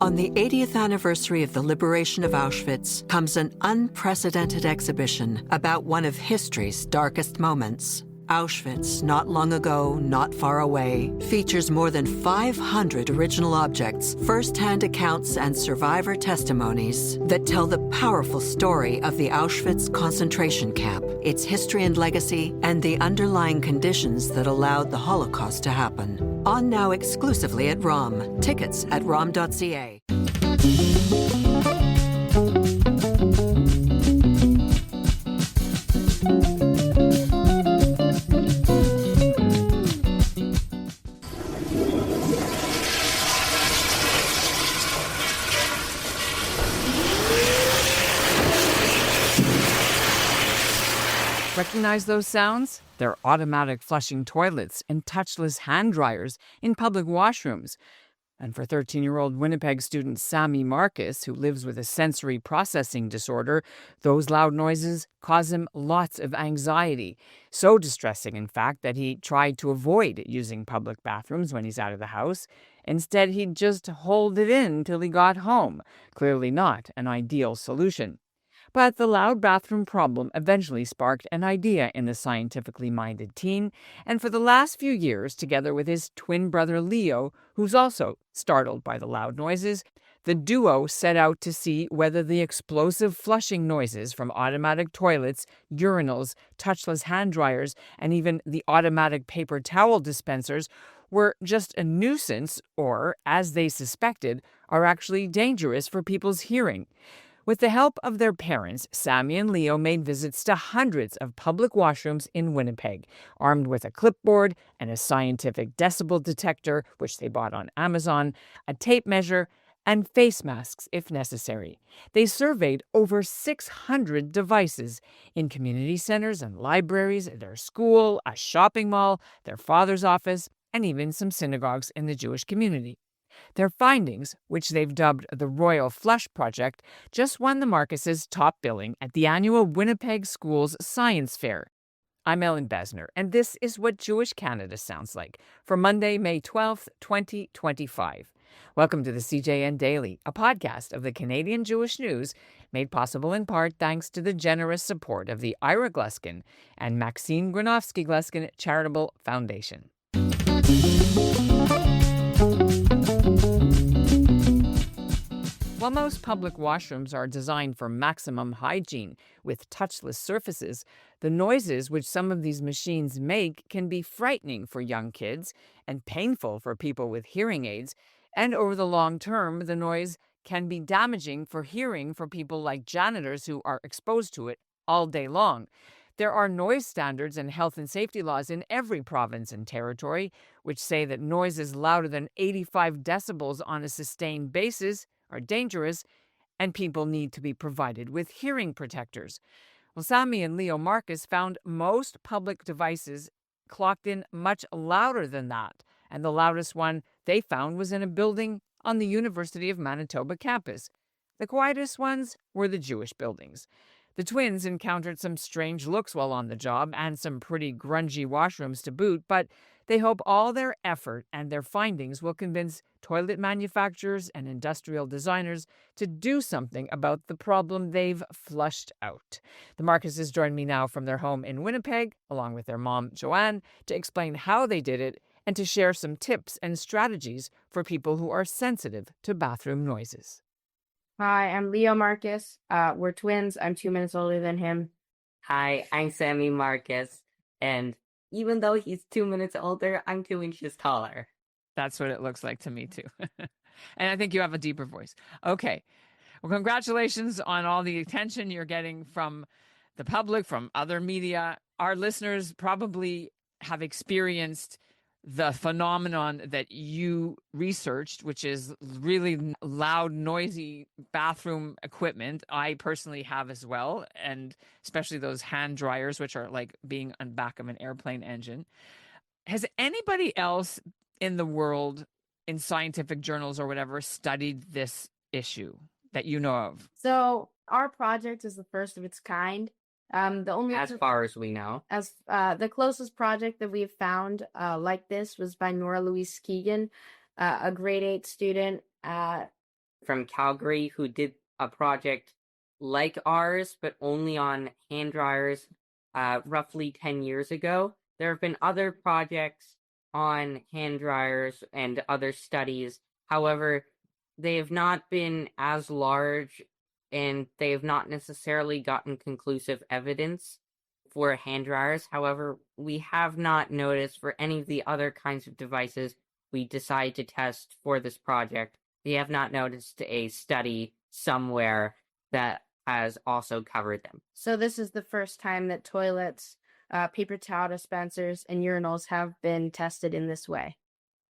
On the 80th anniversary of the liberation of Auschwitz comes an unprecedented exhibition about one of history's darkest moments. Auschwitz, not long ago, not far away, features more than 500 original objects, first-hand accounts, and survivor testimonies that tell the powerful story of the Auschwitz concentration camp, its history and legacy, and the underlying conditions that allowed the Holocaust to happen. On now exclusively at ROM. Tickets at rom.ca. Recognize those sounds? They're automatic flushing toilets and touchless hand dryers in public washrooms. And for 13-year-old Winnipeg student Sammy Marcus, who lives with a sensory processing disorder, those loud noises cause him lots of anxiety. So distressing, in fact, that he tried to avoid using public bathrooms when he's out of the house. Instead, he'd just hold it in till he got home. Clearly not an ideal solution. But the loud bathroom problem eventually sparked an idea in the scientifically minded teen, and for the last few years, together with his twin brother Leo, who's also startled by the loud noises, the duo set out to see whether the explosive flushing noises from automatic toilets, urinals, touchless hand dryers, and even the automatic paper towel dispensers were just a nuisance or, as they suspected, are actually dangerous for people's hearing. With the help of their parents, Sammy and Leo made visits to hundreds of public washrooms in Winnipeg, armed with a clipboard and a scientific decibel detector, which they bought on Amazon, a tape measure, and face masks if necessary. They surveyed over 600 devices in community centers and libraries, their school, a shopping mall, their father's office, and even some synagogues in the Jewish community. Their findings, which they've dubbed the Royal Flush Project, just won the Marcuses top billing at the annual Winnipeg Schools Science Fair. I'm Ellen Besner, and this is what Jewish Canada sounds like for Monday, May 12th, 2025. Welcome to the CJN Daily, a podcast of the Canadian Jewish News, made possible in part thanks to the generous support of the Ira Gluskin and Maxine Granovsky Gluskin Charitable Foundation. While most public washrooms are designed for maximum hygiene with touchless surfaces, the noises which some of these machines make can be frightening for young kids and painful for people with hearing aids, and over the long term, the noise can be damaging for hearing for people like janitors who are exposed to it all day long. There are noise standards and health and safety laws in every province and territory, which say that noises louder than 85 decibels on a sustained basis are dangerous, and people need to be provided with hearing protectors. Well, Sammy and Leo Marcus found most public devices clocked in much louder than that, and the loudest one they found was in a building on the University of Manitoba campus. The quietest ones were the Jewish buildings. The twins encountered some strange looks while on the job and some pretty grungy washrooms to boot, but they hope all their effort and their findings will convince toilet manufacturers and industrial designers to do something about the problem they've flushed out. The Marcuses join me now from their home in Winnipeg, along with their mom, Joanne, to explain how they did it and to share some tips and strategies for people who are sensitive to bathroom noises. Hi, I'm Leo Marcus. We're twins. I'm 2 minutes older than him. Hi, I'm Sammy Marcus, and even though he's 2 minutes older, I'm 2 inches taller. That's what it looks like to me, too. And I think you have a deeper voice. Okay. Well, congratulations on all the attention you're getting from the public, from other media. Our listeners probably have experienced the phenomenon that you researched, which is really loud, noisy bathroom equipment. I personally have as well, and especially those hand dryers, which are like being on back of an airplane engine. Has anybody else in the world, in scientific journals or whatever, studied this issue that you know of? So our project is the first of its kind. As far as we know. The closest project that we've found like this was by Nora Louise Keegan, a grade 8 student at from Calgary who did a project like ours, but only on hand dryers, roughly 10 years ago. There have been other projects on hand dryers and other studies. However, they have not been as large and they have not necessarily gotten conclusive evidence for hand dryers. However, we have not noticed for any of the other kinds of devices we decide to test for this project. We have not noticed a study somewhere that has also covered them. So this is the first time that toilets, paper towel dispensers, and urinals have been tested in this way.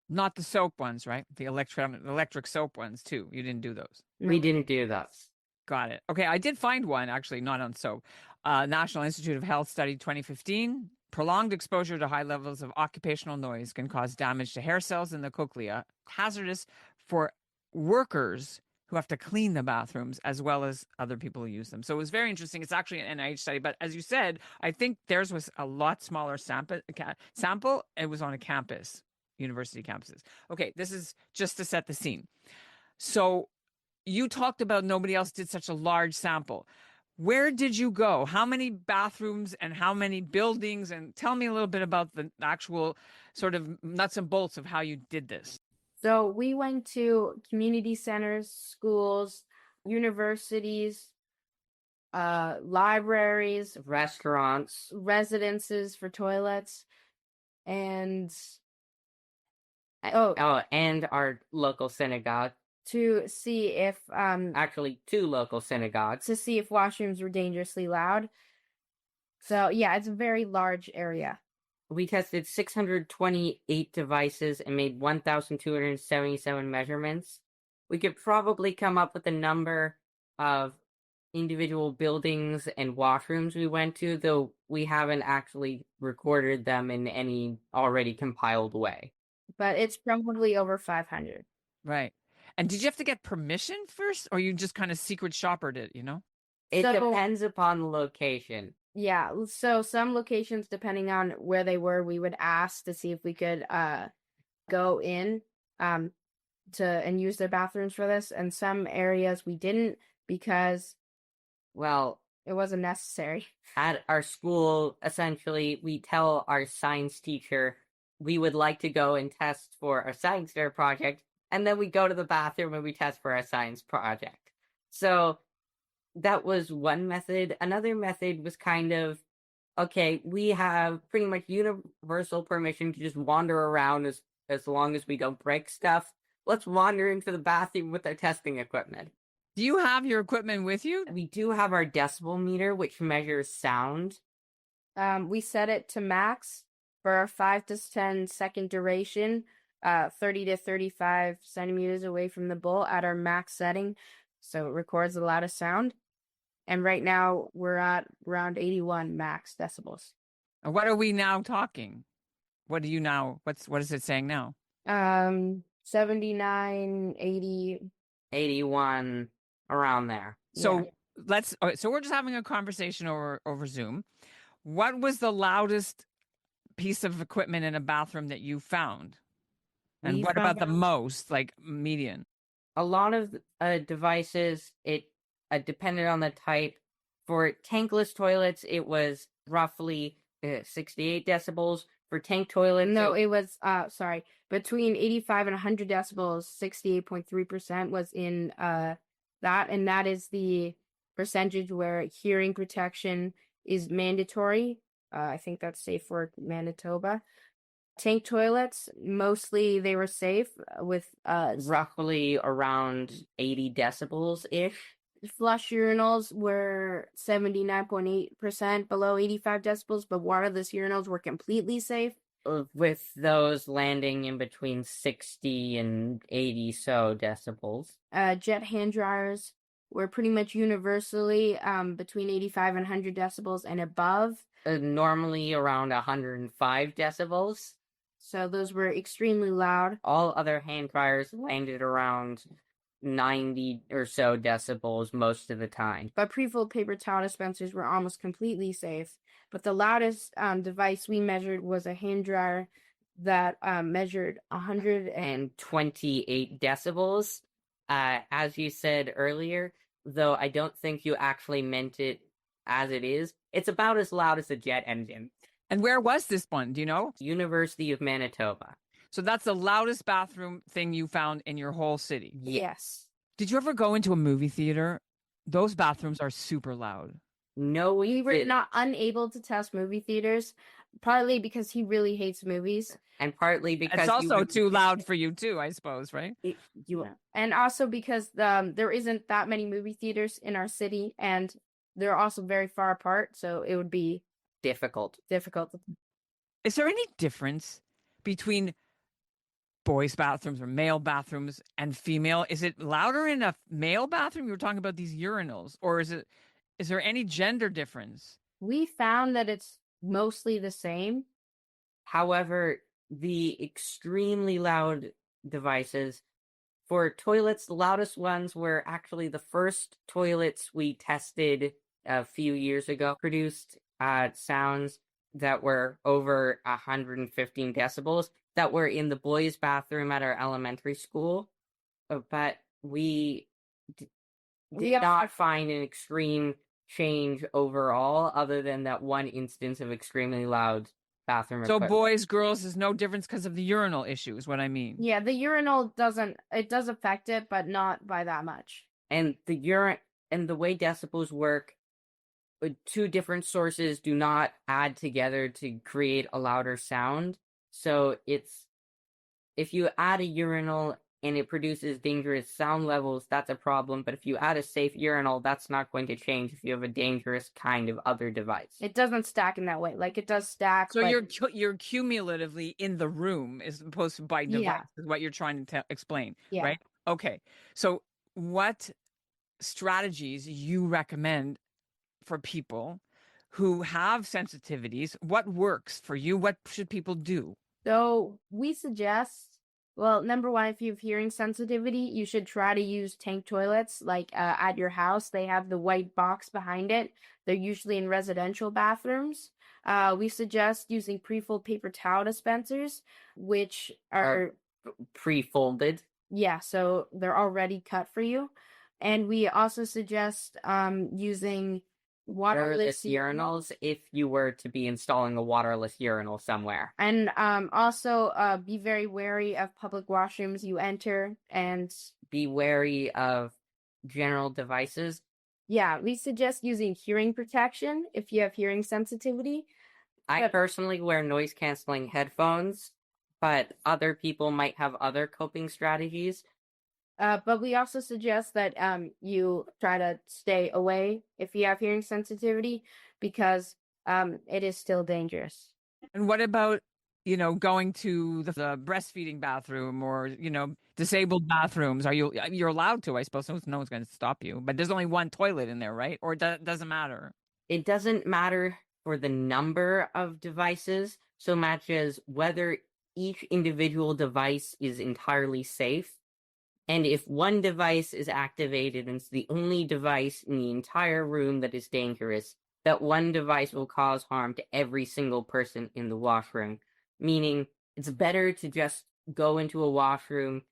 Not the soap ones, right? The electric soap ones too. You didn't do those. We didn't do those. Got it. Okay, I did find one, actually, not on soap. National Institute of Health study 2015. Prolonged exposure to high levels of occupational noise can cause damage to hair cells in the cochlea, hazardous for workers who have to clean the bathrooms as well as other people who use them. So it was very interesting. It's actually an NIH study, but as you said, I think theirs was a lot smaller sample. It was on a campus, university campuses. Okay, this is just to set the scene. So you talked about nobody else did such a large sample. Where did you go? How many bathrooms and how many buildings? And tell me a little bit about the actual sort of nuts and bolts of how you did this. So we went to community centers, schools, universities, libraries, Restaurants. residences for toilets, and and our local synagogue. to see if Actually, 2 local synagogues. washrooms were dangerously loud. So yeah, it's a very large area. We tested 628 devices and made 1,277 measurements. We could probably come up with a number of individual buildings and washrooms we went to, though we haven't actually recorded them in any already compiled way. But it's probably over 500. Right. And did you have to get permission first, or you just kind of secret shoppered it, you know? It So- depends upon the location. Yeah, so some locations, depending on where they were, we would ask to see if we could go in and use their bathrooms for this. And some areas we didn't because Well, it wasn't necessary. at our school, essentially, we tell our science teacher we would like to go and test for our science fair project, and then we go to the bathroom and we test for our science project. So that was one method. Another method was kind of, okay, we have pretty much universal permission to just wander around as long as we don't break stuff. Let's wander into the bathroom with our testing equipment. Do you have your equipment with you? We do have our decibel meter, which measures sound. We set it to max for our 5 to 10 second duration, 30 to 35 centimeters away from the bowl at our max setting. So it records the loudest sound. And right now we're at around 81 max decibels. What are we now talking? What do you now? What is it saying now? 79, 80. 81, around there. So Yeah. So we're just having a conversation over Zoom. What was the loudest piece of equipment in a bathroom that you found? And We what about the found- most, like median? A lot of devices, it depended on the type. For tankless toilets, it was roughly 68 decibels. For tank toilets, No, it was between 85 and 100 decibels. 68.3% was in that, and that is the percentage where hearing protection is mandatory. I think that's safe for Manitoba. Tank toilets, mostly they were safe with roughly around 80 decibels ish. flush urinals were 79.8% below 85 decibels, but waterless urinals were completely safe. With those landing in between 60 and 80 so decibels. Jet hand dryers were pretty much universally between 85 and 100 decibels and above. Normally around 105 decibels. So those were extremely loud. All other hand dryers landed around 90 or so decibels most of the time. But pre-filled paper towel dispensers were almost completely safe. But the loudest device we measured was a hand dryer that measured 128 28 decibels. As you said earlier, though I don't think you actually meant it as it is, it's about as loud as a jet engine. And where was this one? Do you know? University of Manitoba. So that's the loudest bathroom thing you found in your whole city. Yes. Did you ever go into a movie theater? Those bathrooms are super loud. No, We were didn't. not unable to test movie theaters, partly because he really hates movies. And partly because It's you also would- too loud for you too, I suppose, right? you And also because there isn't that many movie theaters in our city, and they're also very far apart, so it would be difficult. difficult. Is there any difference between boys' bathrooms or male bathrooms and female? Is it louder in a male bathroom? You were talking about these urinals, or is there any gender difference? We found that it's mostly the same. However, the extremely loud devices for toilets, the loudest ones were actually the first toilets we tested a few years ago, produced sounds that were over 115 decibels that were in the boys' bathroom at our elementary school. But we did not find an extreme change overall, other than that one instance of extremely loud bathroom So equipment. boys, girls, there's no difference because of the urinal issue is what I mean. Yeah, the urinal does affect it, but not by that much. And the way decibels work, two different sources do not add together to create a louder sound. So if you add a urinal and it produces dangerous sound levels, that's a problem. But if you add a safe urinal, that's not going to change if you have a dangerous kind of other device. It doesn't stack in that way. Like, it does stack. So but you're cumulatively in the room as opposed to by device, Yeah. is what you're trying to explain, Yeah. right? Okay. So what strategies you recommend for people who have sensitivities? What works for you? What should people do? So we suggest, well, number one, if you have hearing sensitivity, you should try to use tank toilets. Like at your house, they have the white box behind it. They're usually in residential bathrooms. We suggest using pre-fold paper towel dispensers, which are pre-folded. Yeah, so they're already cut for you. And we also suggest using waterless urinals if you were to be installing a waterless urinal somewhere. And also be very wary of public washrooms you enter, and be wary of general devices. Yeah, we suggest using hearing protection if you have hearing sensitivity. I personally wear noise canceling headphones, but other people might have other coping strategies. But we also suggest that you try to stay away if you have hearing sensitivity, because it is still dangerous. And what about, going to the breastfeeding bathroom or, disabled bathrooms? You're allowed to, I suppose. No one's going to stop you, but there's only one toilet in there, right? Or doesn't matter? It doesn't matter for the number of devices so much as whether each individual device is entirely safe. And if one device is activated and it's the only device in the entire room that is dangerous, that one device will cause harm to every single person in the washroom. Meaning, it's better to just go into a washroom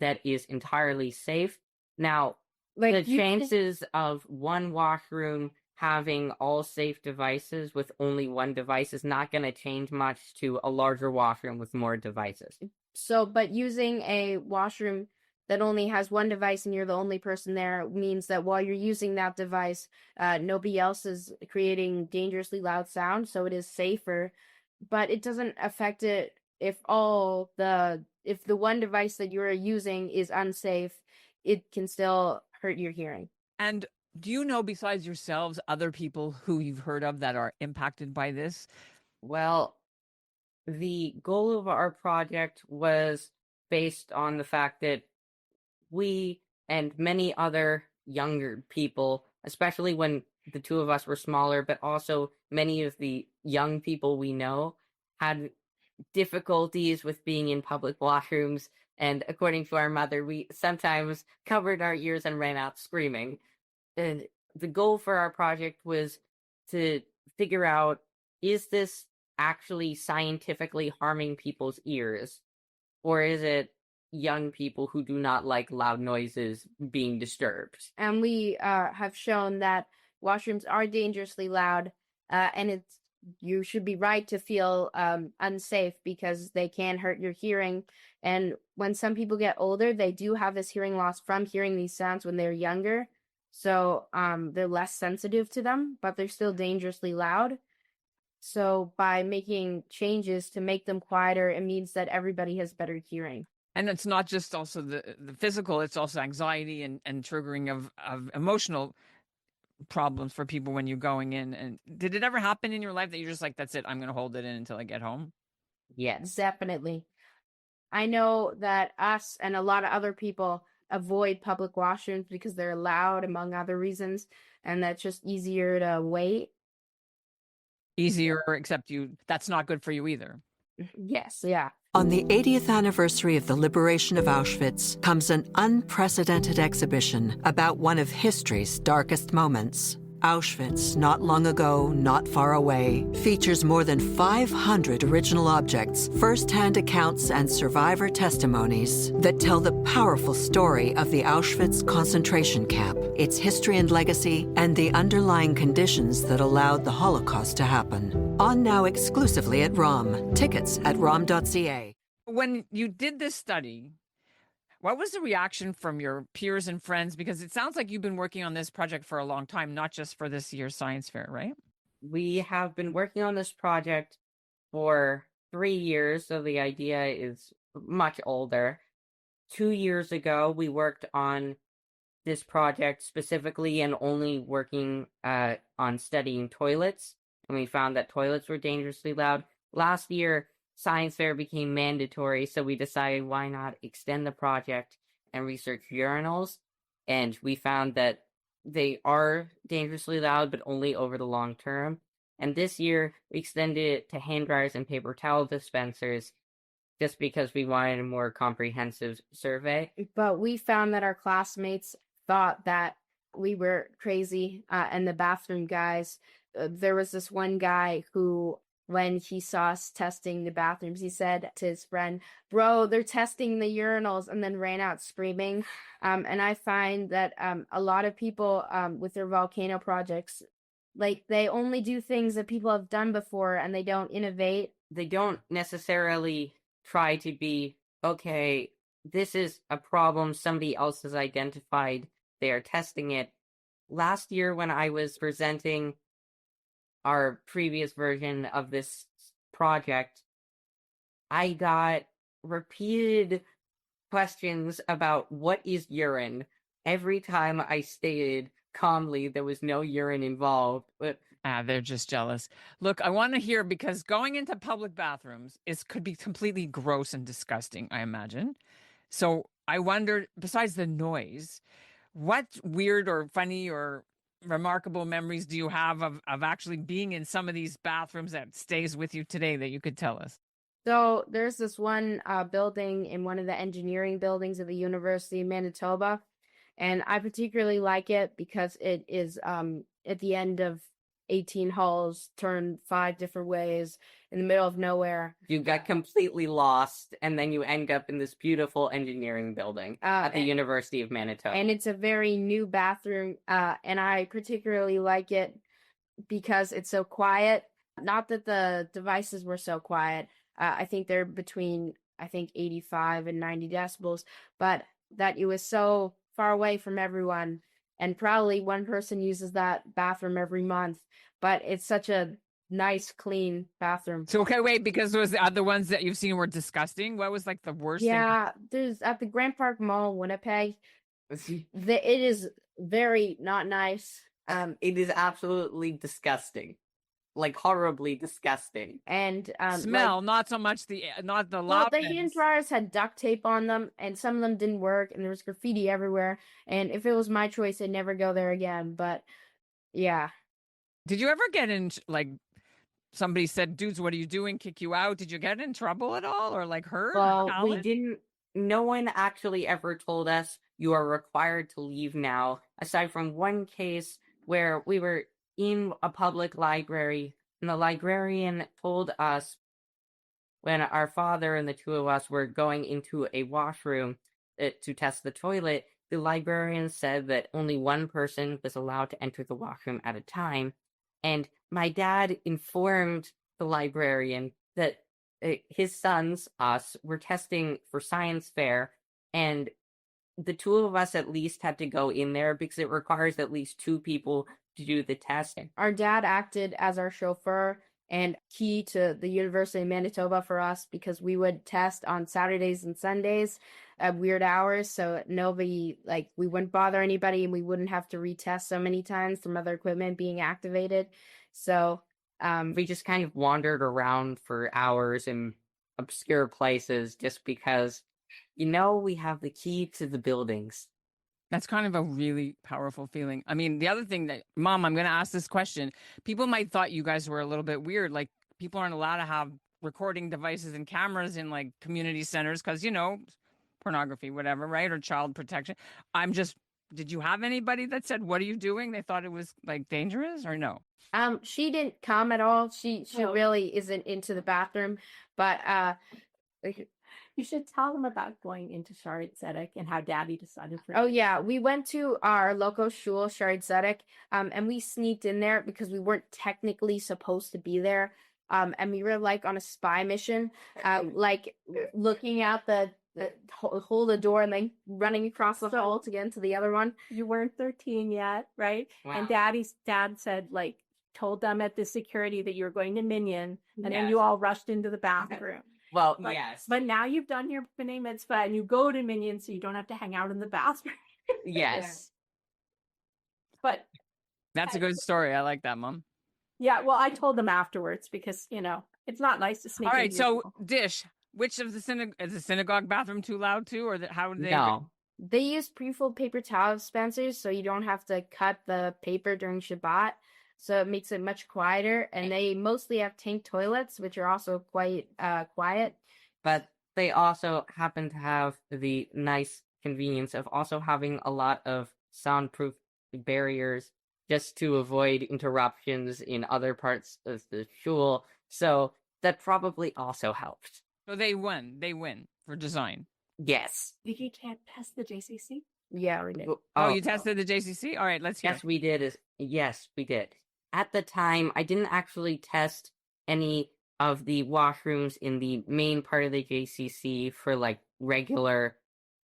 that is entirely safe. Now, the chances of one washroom having all safe devices with only one device is not going to change much to a larger washroom with more devices. So, but using a washroom that only has one device and you're the only person there means that while you're using that device, nobody else is creating dangerously loud sound, so it is safer. But it doesn't affect it if the one device that you're using is unsafe, it can still hurt your hearing. And do you know, besides yourselves, other people who you've heard of that are impacted by this? Well, the goal of our project was based on the fact that we and many other younger people, especially when the two of us were smaller, but also many of the young people we know, had difficulties with being in public washrooms. And according to our mother, we sometimes covered our ears and ran out screaming. And the goal for our project was to figure out, is this actually scientifically harming people's ears? Or is it young people who do not like loud noises being disturbed. And we have shown that washrooms are dangerously loud, and you should be right to feel unsafe because they can hurt your hearing. And when some people get older, they do have this hearing loss from hearing these sounds when they're younger. So they're less sensitive to them, but they're still dangerously loud. So by making changes to make them quieter, it means that everybody has better hearing. And it's not just also the physical, it's also anxiety and triggering of emotional problems for people when you're going in. And did it ever happen in your life that you're just like, that's it, I'm going to hold it in until I get home? Yes. Definitely. I know that us and a lot of other people avoid public washrooms because they're loud, among other reasons, and that's just easier to wait. Easier, except that's not good for you either. Yes, yeah. On the 80th anniversary of the liberation of Auschwitz comes an unprecedented exhibition about one of history's darkest moments. Auschwitz, not long ago, not far away, features more than 500 original objects, first-hand accounts, and survivor testimonies that tell the powerful story of the Auschwitz concentration camp, its history and legacy, and the underlying conditions that allowed the Holocaust to happen. On now exclusively at ROM. Tickets at rom.ca. When you did this study, what was the reaction from your peers and friends? Because it sounds like you've been working on this project for a long time, not just for this year's science fair, right? We have been working on this project for 3 years, so the idea is much older. 2 years ago, we worked on this project specifically and only working on studying toilets, and we found that toilets were dangerously loud. Last year, science fair became mandatory, so we decided why not extend the project and research urinals, and we found that they are dangerously loud, but only over the long term. And this year, we extended it to hand dryers and paper towel dispensers just because we wanted a more comprehensive survey. But we found that our classmates thought that we were crazy, and the bathroom guys. There was this one guy who, when he saw us testing the bathrooms, he said to his friend, "Bro, they're testing the urinals," and then ran out screaming. And I find that a lot of people with their volcano projects, like, they only do things that people have done before and they don't innovate. They don't necessarily try to be, okay, this is a problem somebody else has identified, they are testing it. Last year when I was presenting our previous version of this project, I got repeated questions about what is urine. Every time I stated calmly there was no urine involved. But they're just jealous. Look, I want to hear, because going into public bathrooms could be completely gross and disgusting, I imagine. So I wondered, besides the noise, what weird or funny or remarkable memories do you have of actually being in some of these bathrooms that stays with you today that you could tell us? So there's this one building in one of the engineering buildings of the University of Manitoba, and I particularly like it because it is at the end of 18 halls, turned 5 different ways in the middle of nowhere. You got completely lost, and then you end up in this beautiful engineering building at the University of Manitoba. And it's a very new bathroom, and I particularly like it because it's so quiet. Not that the devices were so quiet. I think they're between, 85 and 90 decibels, but that it was so far away from everyone. And probably one person uses that bathroom every month, but it's such a nice, clean bathroom. So, okay, wait, because those other ones that you've seen were disgusting. What was like the worst thing? Yeah, there's at the Grand Park Mall, Winnipeg. It is very not nice. It is absolutely disgusting, like horribly disgusting. And smell, not so much not the well, the loudness. hand dryers had duct tape on them, and some of them didn't work, and there was graffiti everywhere. And if it was my choice, I'd never go there again. But yeah. Did you ever get in, like, somebody said, "Dudes, what are you doing?" Kick you out? Did you get in trouble at all, or like hurt? Well, we didn't. No one actually ever told us you are required to leave now, aside from one case where we were in a public library and the librarian told us when our father and the two of us were going into a washroom to test the toilet, the librarian said that only one person was allowed to enter the washroom at a time. And my dad informed the librarian that his sons, us, were testing for science fair, and the two of us at least had to go in there because it requires at least two people to do the testing. Our dad acted as our chauffeur and key to the University of Manitoba for us because we would test on Saturdays and Sundays at weird hours. So nobody, like, we wouldn't bother anybody and we wouldn't have to retest so many times from other equipment being activated. So we just kind of wandered around for hours in obscure places just because, we have the key to the buildings. That's kind of a really powerful feeling. I mean, the other thing that, Mom, I'm going to ask this question. People might thought you guys were a little bit weird. Like, people aren't allowed to have recording devices and cameras in like community centers because, pornography, whatever, right? Or child protection. Did you have anybody that said, what are you doing? They thought it was like dangerous or no? She didn't come at all. She really isn't into the bathroom, but you should tell them about going into Shari Tzedek and how Daddy decided for. Oh yeah, we went to our local shul, Shari Tzedek, and we sneaked in there because we weren't technically supposed to be there. And we were like on a spy mission, like looking out the hold the door and then running across the hall to get into the other one. You weren't 13 yet, right? Wow. And Daddy's dad said, told them at the security that you were going to Minyan, and then Yes. you all rushed into the bathroom. Well, But- yes. But now you've done your B'nai Mitzvah and you go to Minyan so you don't have to hang out in the bathroom. Yes. But That's a good story. I like that, Mom. yeah, well, I told them afterwards because, it's not nice to sneak All right. into your So, home. Dish, which of the is the synagogue bathroom too loud too? Or how would they? No. They use pre-filled paper towel dispensers, so you don't have to cut the paper during Shabbat. So it makes it much quieter, and they mostly have tank toilets, which are also quite quiet. But they also happen to have the nice convenience of also having a lot of soundproof barriers just to avoid interruptions in other parts of the shul. So that probably also helped. So they win. They win for design. Yes. Did you can't test the JCC? Yeah, we did. Oh, you tested the JCC? All right, let's hear. Yes, we did. Yes, we did. At the time, I didn't actually test any of the washrooms in the main part of the JCC for like regular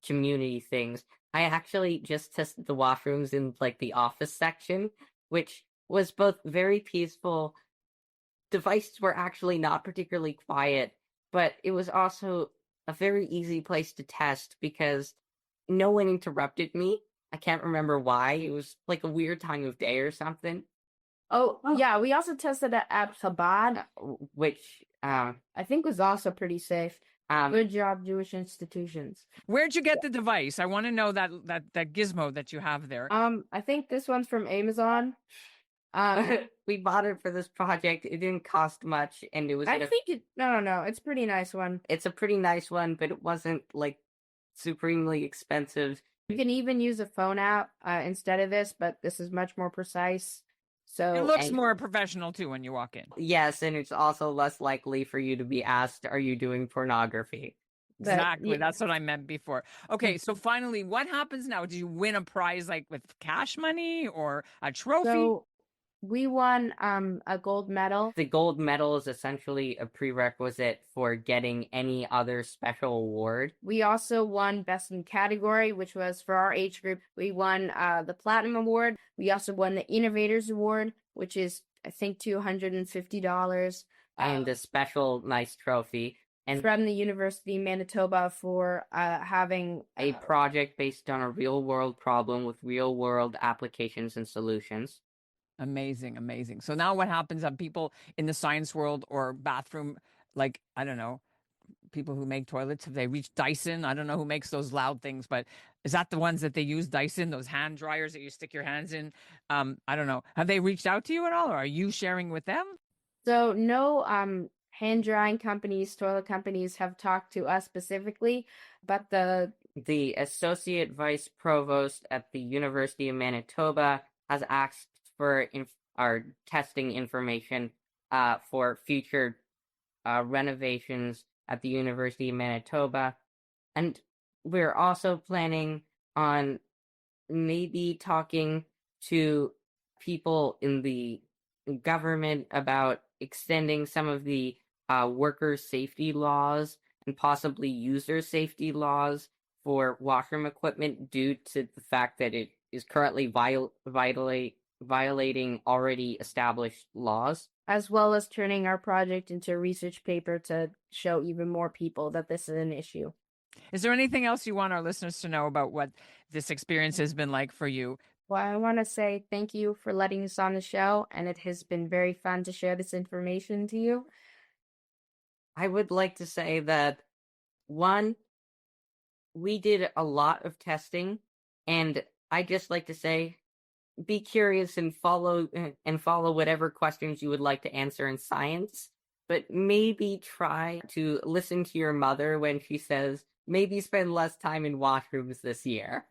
community things. I actually just tested the washrooms in like the office section, which was both very peaceful. Devices were actually not particularly quiet, but it was also a very easy place to test because no one interrupted me. I can't remember why. It was like a weird time of day or something. Oh, yeah, we also tested at Chabad, Which I think was also pretty safe. um Good job, Jewish institutions. Where'd you get the device? I want to know that gizmo that you have there. I think this one's from Amazon. we bought it for this project. It didn't cost much, and it was I think it. No, it's a pretty nice one. it's a pretty nice one, but it wasn't like supremely expensive. You can even use a phone app instead of this, but this is much more precise. So It looks and- more professional too when you walk in. Yes, and it's also less likely for you to be asked, "Are you doing pornography?" But, Exactly. yeah. That's what I meant before. Okay, so finally, what happens now? Do you win a prize like with cash money or a trophy? So we won a gold medal. The gold medal is essentially a prerequisite for getting any other special award. We also won best in category, which was for our age group. We won the platinum award. We also won the innovators award, which is I think $250. And a special nice trophy. And From the University of Manitoba for having a project based on a real world problem with real world applications and solutions. Amazing, amazing. So now what happens on people in the science world or bathroom, like, I don't know, people who make toilets, have they reached Dyson? I don't know who makes those loud things, but is that the ones that they use, Dyson, those hand dryers that you stick your hands in? I don't know. Have they reached out to you at all, or are you sharing with them? So no hand drying companies, toilet companies have talked to us specifically, but The associate vice provost at the University of Manitoba has asked for our testing information for future renovations at the University of Manitoba. And we're also planning on maybe talking to people in the government about extending some of the worker safety laws and possibly user safety laws for washroom equipment due to the fact that it is currently violating already established laws. As well as turning our project into a research paper to show even more people that this is an issue. Is there anything else you want our listeners to know about what this experience has been like for you? Well, I want to say thank you for letting us on the show, and it has been very fun to share this information to you. I would like to say that, one, we did a lot of testing, and I'd just like to say, be curious and follow whatever questions you would like to answer in science, but maybe try to listen to your mother when she says, maybe spend less time in washrooms this year.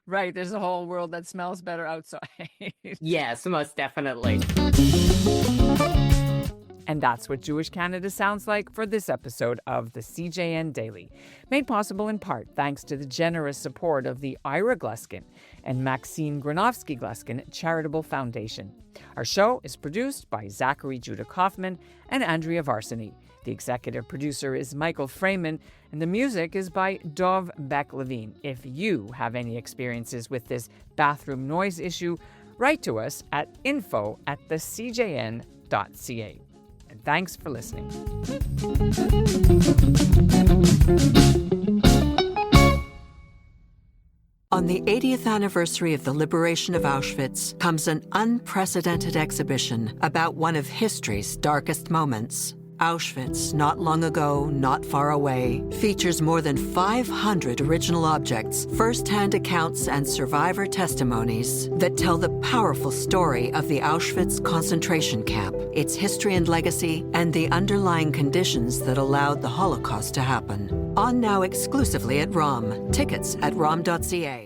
Right, there's a whole world that smells better outside. Yes, most definitely. And that's what Jewish Canada sounds like for this episode of the CJN Daily, made possible in part thanks to the generous support of the Ira Gluskin and Maxime Granovsky Gluskin Charitable Foundation. Our show is produced by Zachary Judah Kaufman and Andrea Varsany. The executive producer is Michael Freeman, and the music is by Dov Beck-Levine. If you have any experiences with this bathroom noise issue, write to us at info@thecjn.ca. And thanks for listening. On the 80th anniversary of the liberation of Auschwitz comes an unprecedented exhibition about one of history's darkest moments. Auschwitz, not long ago, not far away, features more than 500 original objects, first-hand accounts, and survivor testimonies that tell the powerful story of the Auschwitz concentration camp, its history and legacy, and the underlying conditions that allowed the Holocaust to happen. On now exclusively at ROM. Tickets at rom.ca.